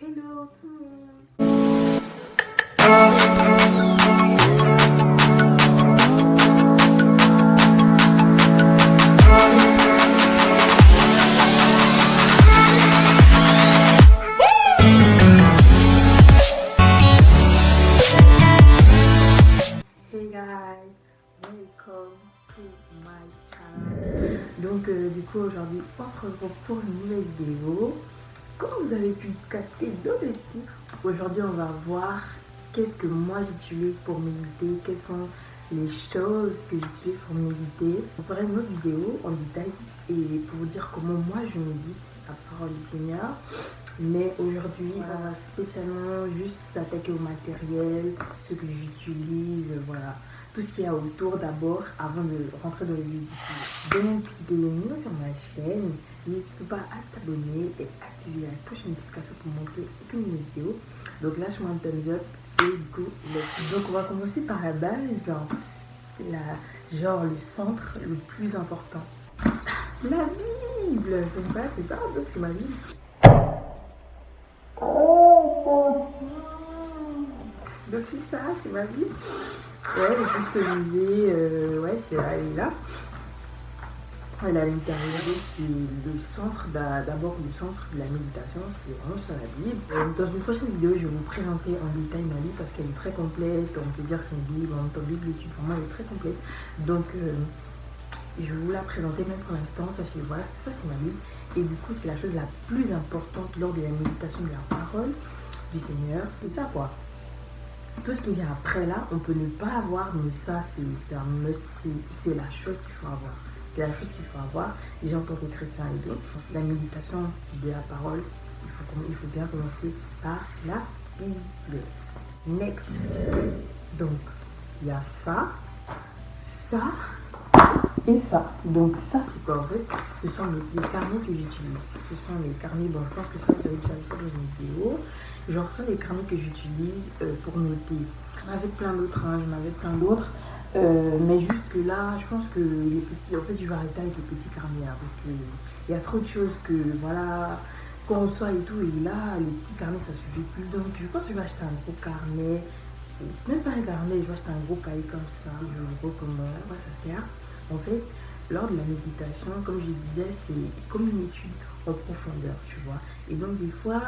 Hello tout le monde. Hey guys, welcome to my channel. Donc du coup aujourd'hui on se retrouve pour une nouvelle vidéo. Comme vous avez pu capter dans le titre, aujourd'hui on va voir qu'est-ce que moi j'utilise pour méditer, quelles sont les choses que j'utilise pour méditer. On fera une autre vidéo en détail et pour vous dire comment moi je médite la parole du Seigneur. Mais aujourd'hui, on va spécialement juste s'attaquer au matériel, ce que j'utilise, voilà. Tout ce qu'il y a autour d'abord avant de rentrer dans le vif du sujet. Donc, bienvenue sur ma chaîne. N'hésite pas à t'abonner et activer la cloche de notification pour manquer aucune vidéo. Donc, lâche-moi un thumbs up et go let's go. Donc, on va commencer par la base, genre le centre le plus important. La Bible, donc voilà, c'est ça, donc c'est ma Bible. Donc c'est ça, c'est ma vie. Ouais, juste lever, ouais, c'est là, elle est là. Elle est à l'intérieur, c'est le centre, d'abord le centre de la méditation, c'est vraiment sur la Bible. Dans une prochaine vidéo, je vais vous présenter en détail ma Bible parce qu'elle est très complète, on peut dire que c'est une Bible, en même temps Bible étude, vraiment elle est très complète. Donc je vais vous la présenter même pour l'instant, sachez, voilà, ça c'est ma Bible. Et du coup, c'est la chose la plus importante lors de la méditation de la parole du Seigneur. C'est ça quoi. Tout ce qui vient après là, on peut ne pas avoir, mais ça c'est un must, c'est la chose qu'il faut avoir. C'est la chose qu'il faut avoir. Déjà en tant que chrétien et tout, la méditation de la parole, il faut bien commencer par la Bible. Next. Donc, il y a ça, ça et ça. Donc ça c'est quoi en fait? Ce sont les carnets que j'utilise. Ce sont les carnets, bon je pense que ça vous avez déjà vu ça dans une vidéo. Genre ce sont les carnets que j'utilise pour noter. J'en avais plein d'autres, mais juste là je pense que les petits, en fait je vais arrêter avec les petits carnets là, parce qu'il y a trop de choses que voilà, quand on sort et tout, et là les petits carnets ça suffit plus. Donc je pense que je vais acheter un gros carnet, même pas un carnet, je vais acheter un gros cahier comme ça. Je vous recommande, à quoi ça sert. En fait, lors de la méditation, comme je disais, c'est comme une étude en profondeur, tu vois. Et donc, des fois,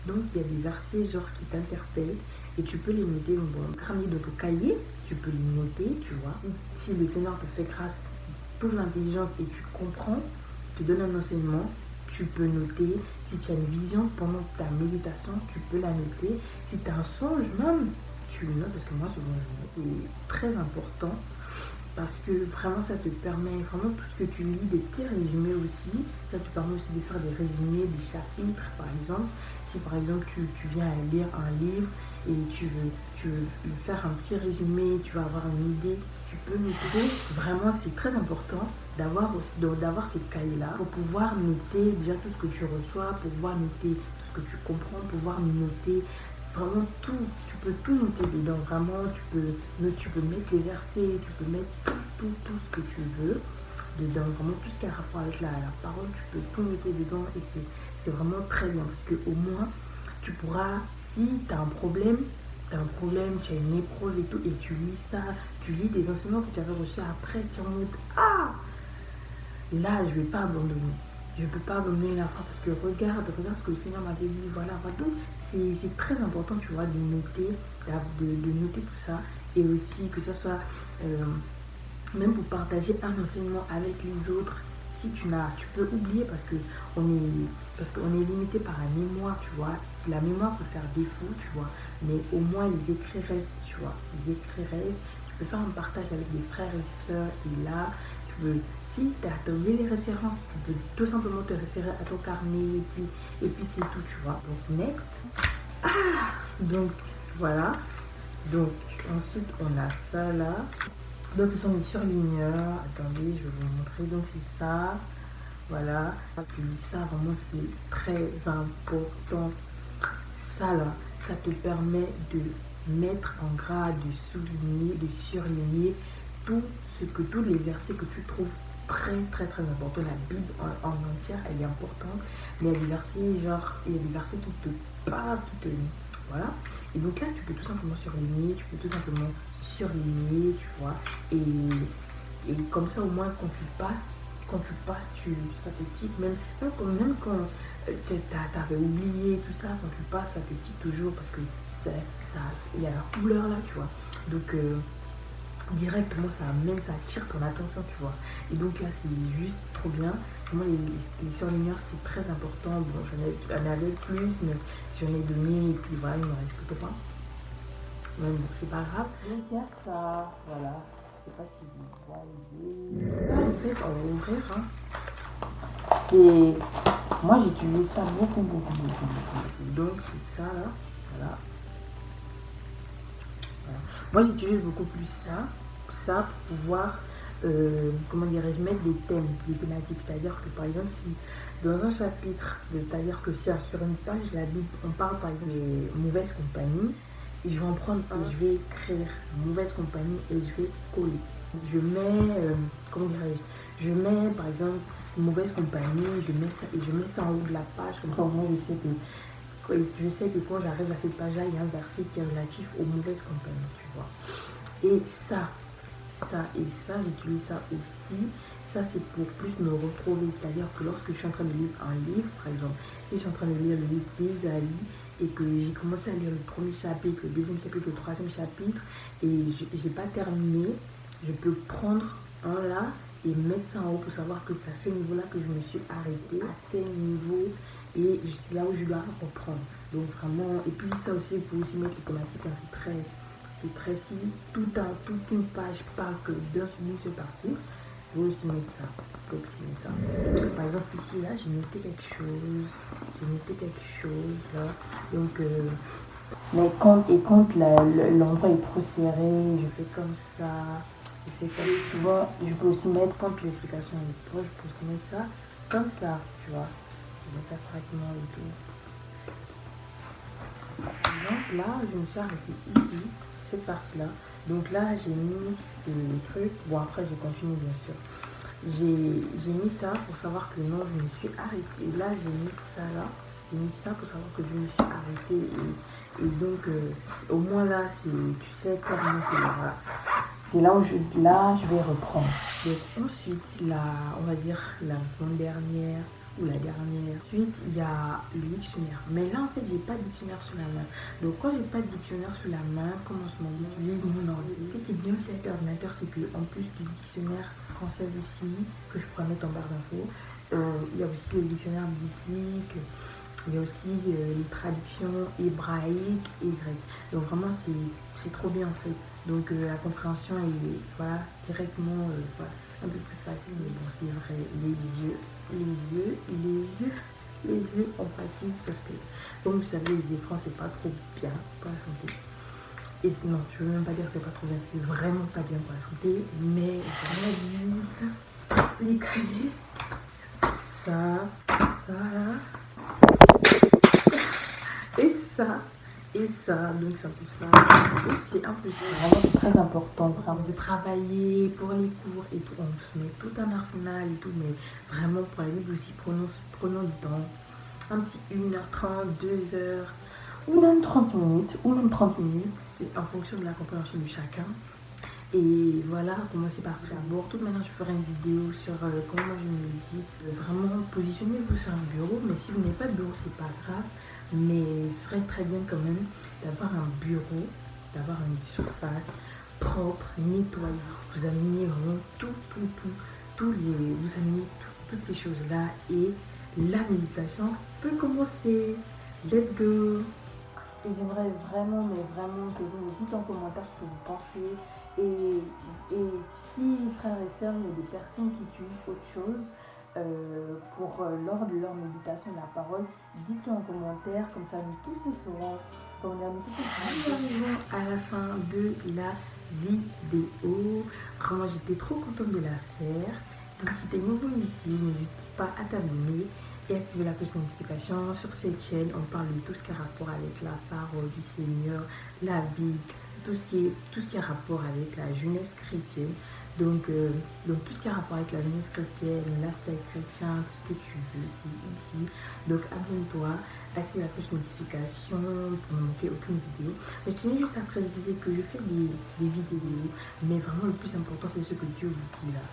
donc il y a des versets genre qui t'interpellent et tu peux les noter dans ton carnet, dans ton cahier, tu peux les noter, tu vois. Si le Seigneur te fait grâce, toute l'intelligence et tu comprends, te donne un enseignement, tu peux noter. Si tu as une vision pendant ta méditation, tu peux la noter. Si tu as un songe même, tu le notes, parce que moi, souvent, c'est très important. Parce que vraiment ça te permet, vraiment tout ce que tu lis, des petits résumés aussi, ça te permet aussi de faire des résumés, des chapitres par exemple. Si par exemple tu viens à lire un livre et tu veux faire un petit résumé, tu vas avoir une idée, tu peux noter. Vraiment c'est très important d'avoir ces cahiers-là pour pouvoir noter déjà tout ce que tu reçois, pour pouvoir noter tout ce que tu comprends, pour pouvoir noter vraiment tout, tu peux tout noter dedans, vraiment tu peux mettre les versets, tu peux mettre tout ce que tu veux dedans, vraiment tout ce qui a rapport avec la parole, tu peux tout noter dedans et c'est vraiment très bien parce que au moins tu pourras, si tu as un problème, tu as une épreuve et tout, et tu lis ça, tu lis des enseignements que tu avais reçus après, tu es en mode ah, là je vais pas abandonner. Je ne peux pas abandonner la foi parce que regarde ce que le Seigneur m'avait dit, voilà. Donc c'est très important, tu vois, de noter, de noter tout ça. Et aussi que ça soit, même pour partager un enseignement avec les autres. Si tu peux oublier parce qu'on est limité par la mémoire, tu vois. La mémoire peut faire défaut, tu vois. Mais au moins les écrits restent, tu vois. Les écrits restent. Tu peux faire un partage avec des frères et sœurs. Et là, tu peux... Si tu as oublié les références, tu peux tout simplement te référer à ton carnet et puis c'est tout, tu vois. Donc, next. Donc, voilà. Donc, ensuite, on a ça là. Donc, ce sont les surligneurs. Attendez, je vais vous montrer. Donc, c'est ça. Voilà. Je dis ça, vraiment, c'est très important. Ça là, ça te permet de mettre en gras, de souligner, de surligner tous les versets que tu trouves très très très important. La Bible en entière, elle est importante, mais il y a des versets, genre, il y a des versets qui te parlent, qui te... Voilà. Et donc là, tu peux tout simplement surligner, tu peux tout simplement surligner, tu vois. Et comme ça, au moins, ça te tique, même quand t'avais oublié tout ça, quand tu passes, ça te tique toujours parce que il y a la couleur là, tu vois. Donc, directement, ça attire ton attention, tu vois. Et donc là, c'est juste trop bien. Moi, les surligneurs, c'est très important. Bon, j'en avais plus, mais j'en ai donné, et puis voilà, il ne me reste plus que pas. Ouais, donc c'est pas grave. Donc il y a ça, voilà. Je sais pas si vous voyez. Là, en fait, on va ouvrir. Hein. C'est... Moi, j'utilise ça beaucoup. Donc c'est ça, là. Voilà. Moi, j'utilise beaucoup plus ça pour pouvoir, comment dirais-je, mettre des thèmes, des thématiques. C'est-à-dire que, par exemple, si dans un chapitre, c'est-à-dire que si sur une page, la Bible, on parle par exemple des mauvaises compagnies, et je vais en prendre un, je vais écrire mauvaise compagnie et je vais coller. Je mets, comment dirais-je, je mets, par exemple, mauvaise compagnie, je mets ça en haut de la page, comme ça, au moins, je sais que quand j'arrive à cette page-là, il y a un verset qui est relatif aux mauvaises compagnies, tu vois. Et ça, j'utilise ça aussi. Ça, c'est pour plus me retrouver. C'est-à-dire que lorsque je suis en train de lire un livre, par exemple, si je suis en train de lire le livre d'Ésaïe et que j'ai commencé à lire le premier chapitre, le deuxième chapitre, le troisième chapitre, et je n'ai pas terminé, je peux prendre un là et mettre ça en haut pour savoir que c'est à ce niveau-là que je me suis arrêtée, à tel niveau, et c'est là où je dois reprendre. Donc vraiment, et puis ça aussi, vous pouvez aussi mettre les thématiques, hein, c'est précis. Toute une page parle que d'une seule partie. Vous pouvez aussi mettre ça. Par exemple ici là, j'ai noté quelque chose là. Donc mais quand l'endroit est trop serré, je fais comme ça. Tu vois, je peux aussi mettre, quand l'explication est proche, je peux aussi mettre ça comme ça, tu vois. Je mets ça correctement et tout. Donc là, je me suis arrêtée ici, cette partie-là. Donc là, j'ai mis le truc. Bon, après, j'ai continué, bien sûr. J'ai mis ça pour savoir que non, je me suis arrêtée. Et là, j'ai mis ça là. J'ai mis ça pour savoir que je me suis arrêtée. Et donc, au moins là, tu sais clairement que voilà. C'est là où je vais reprendre. Donc ensuite, on va dire la semaine dernière ou la dernière. Ensuite, il y a le dictionnaire. Mais là, en fait, j'ai pas de dictionnaire sous la main. Donc quand j'ai pas de dictionnaire sous la main, comment je j'utilise mon ordinateur. Ce qui est bien aussi avec l'ordinateur, c'est qu'en plus du dictionnaire français aussi, que je pourrais mettre en barre d'infos, il y a aussi le dictionnaire biblique. Il y a aussi les traductions hébraïques et grecques. Donc vraiment, c'est trop bien en fait. Donc la compréhension est voilà, directement voilà, un peu plus facile. Mais bon, c'est vrai, les yeux, on pratique parce que, comme vous savez, les écrans, c'est pas trop bien pour la santé. Et non, je veux même pas dire que c'est pas trop bien, c'est vraiment pas bien pour la santé. Mais les cahiers, ça, et ça, donc c'est un peu ça. Donc c'est un peu ça. Vraiment, c'est très important vraiment, de travailler pour les cours et tout. On se met tout un arsenal et tout, mais vraiment pour la Bible aussi, prenons du temps. Un petit 1h30, 2h, ou même 30 minutes, c'est en fonction de la compréhension de chacun. Et voilà, commencez par faire d'abord. De toute manière, je ferai une vidéo sur comment je médite. Vraiment, positionnez-vous sur un bureau, mais si vous n'avez pas de bureau, c'est pas grave. Mais ce serait très bien quand même d'avoir un bureau, d'avoir une surface propre, nettoyée. Vous amenez vraiment vous amenez toutes ces choses-là et la méditation peut commencer. Let's go! Et j'aimerais vraiment, mais vraiment que vous me dites en commentaire ce que vous pensez. Et si, frères et sœurs, il y a des personnes qui utilisent autre chose lors de leur méditation de la parole, dites-le en commentaire, comme ça nous tous le saurons. Nous arrivons à la fin de la vidéo. Vraiment, j'étais trop contente de la faire. Donc, si tu es nouveau ici, n'hésite pas à t'abonner et activer la cloche de notification. Sur cette chaîne, on parle de tout ce qui a rapport avec la parole du Seigneur, la Bible, tout ce qui a rapport avec la jeunesse chrétienne. Donc tout ce qui a rapport avec la jeunesse chrétienne, le lifestyle chrétien, tout ce que tu veux, c'est ici. Donc abonne-toi, active la cloche notification pour ne manquer aucune vidéo. Mais je tenais juste à préciser que je fais des vidéos, mais vraiment le plus important c'est ce que Dieu vous dit là.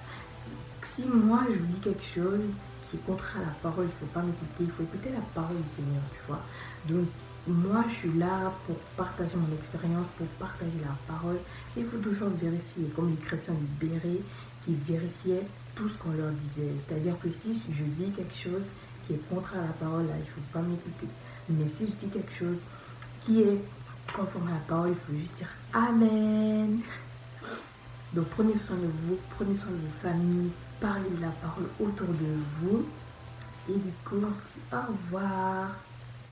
Si moi je vous dis quelque chose qui est contraire à la parole, il ne faut pas m'écouter, il faut écouter la parole du Seigneur, tu vois. Donc moi je suis là pour partager mon expérience, pour partager la parole. Il faut toujours vérifier, comme les chrétiens libérés qui vérifiaient tout ce qu'on leur disait. C'est-à-dire que si je dis quelque chose qui est contraire à la parole, là, il ne faut pas m'écouter. Mais si je dis quelque chose qui est conforme à la parole, il faut juste dire Amen. Donc prenez soin de vous, prenez soin de vos familles, parlez de la parole autour de vous. Et du coup, on se dit au revoir.